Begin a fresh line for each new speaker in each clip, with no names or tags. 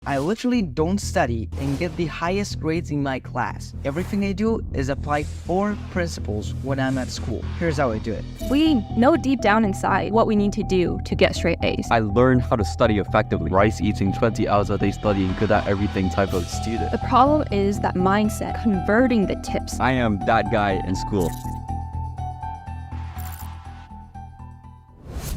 I literally don't study and get the highest grades in my class. Everything I do is apply 4 principles when I'm at school. Here's how I do it.
We know deep down inside what we need to do to get straight A's.
I learned how to study effectively. Rice eating 20 hours a day studying good at everything type of student.
The problem is that mindset, converting the tips.
I am that guy in school.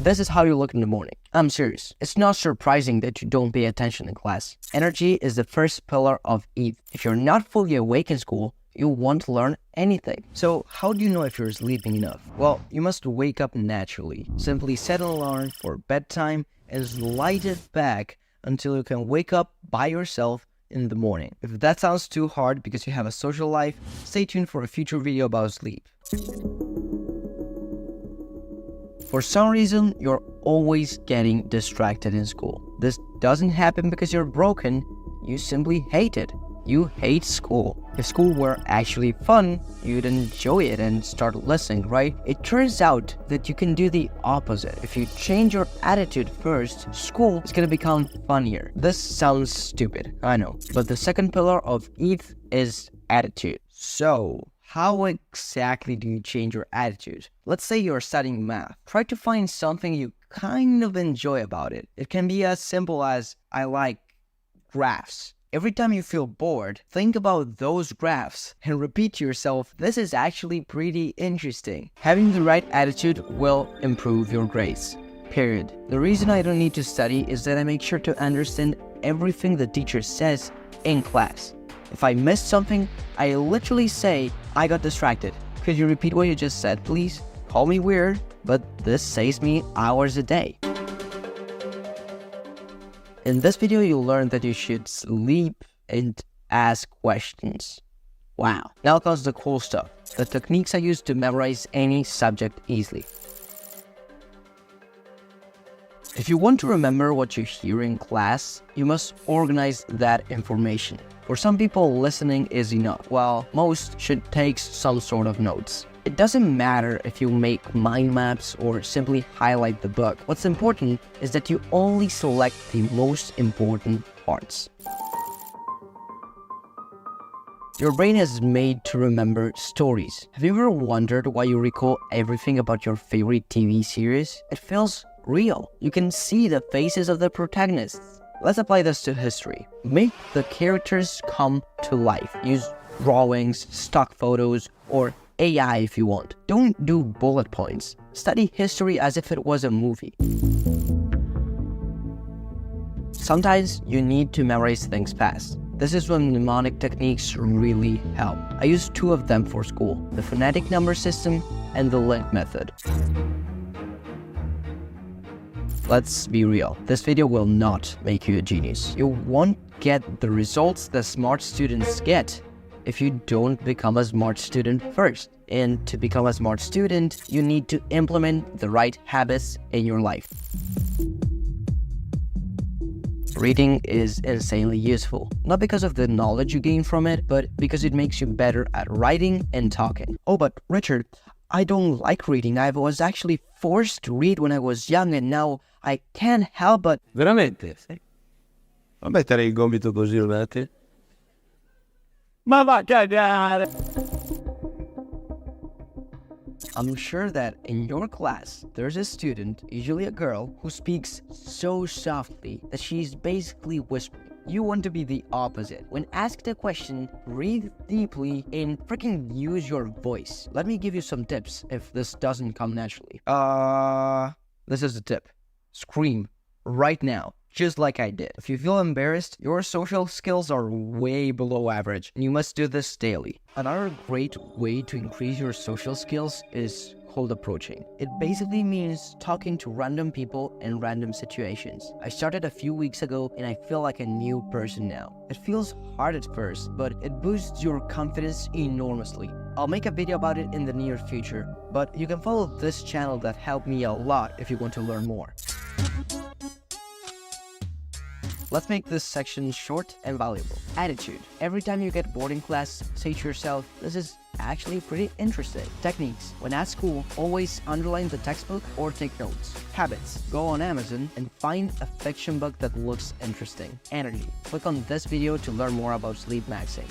This is how you look in the morning. I'm serious. It's not surprising that you don't pay attention in class. Energy is the first pillar of ETH. If you're not fully awake in school, you won't learn anything. So how do you know if you're sleeping enough? Well, you must wake up naturally. Simply set an alarm for bedtime and slide it back until you can wake up by yourself in the morning. If that sounds too hard because you have a social life, stay tuned for a future video about sleep. For some reason, you're always getting distracted in school. This doesn't happen because you're broken, you simply hate it. You hate school. If school were actually fun, you'd enjoy it and start listening, right? It turns out that you can do the opposite. If you change your attitude first, school is gonna become funnier. This sounds stupid, I know. But the second pillar of ETH is attitude. So, how exactly do you change your attitude? Let's say you're studying math. Try to find something you kind of enjoy about it. It can be as simple as, I like graphs. Every time you feel bored, think about those graphs and repeat to yourself, this is actually pretty interesting. Having the right attitude will improve your grades. Period. The reason I don't need to study is that I make sure to understand everything the teacher says in class. If I missed something, I literally say, I got distracted. Could you repeat what you just said, please? Call me weird, but this saves me hours a day. In this video, you'll learn that you should sleep and ask questions. Wow. Now comes the cool stuff. The techniques I use to memorize any subject easily. If you want to remember what you hear in class, you must organize that information. For some people, listening is enough, while most should take some sort of notes. It doesn't matter if you make mind maps or simply highlight the book. What's important is that you only select the most important parts. Your brain is made to remember stories. Have you ever wondered why you recall everything about your favorite TV series? It feels real. You can see the faces of the protagonists. Let's apply this to history. Make the characters come to life. Use drawings, stock photos, or AI if you want. Don't do bullet points. Study history as if it was a movie. Sometimes you need to memorize things fast. This is when mnemonic techniques really help. I use 2 of them for school, the phonetic number system and the link method. Let's be real, this video will not make you a genius. You won't get the results that smart students get if you don't become a smart student first. And to become a smart student, you need to implement the right habits in your life. Reading is insanely useful, not because of the knowledge you gain from it, but because it makes you better at writing and talking. Oh, but Richard, I don't like reading. I was actually forced to read when I was young and now I can't help but...
Veramente? Ma mettere il gomito così un attimo? Ma va a cagare!
I'm sure that in your class, there's a student, usually a girl, who speaks so softly that she's basically whispering. You want to be the opposite. When asked a question, breathe deeply and freaking use your voice. Let me give you some tips if this doesn't come naturally. This is the tip. Scream right now, just like I did. If you feel embarrassed, your social skills are way below average, and you must do this daily. Another great way to increase your social skills is cold approaching. It basically means talking to random people in random situations. I started a few weeks ago and I feel like a new person now. It feels hard at first, but it boosts your confidence enormously. I'll make a video about it in the near future, but you can follow this channel that helped me a lot if you want to learn more. Let's make this section short and valuable. Attitude. Every time you get bored in class, say to yourself, this is actually pretty interesting. Techniques. When at school, always underline the textbook or take notes. Habits. Go on Amazon and find a fiction book that looks interesting. Energy. Click on this video to learn more about sleep maxing.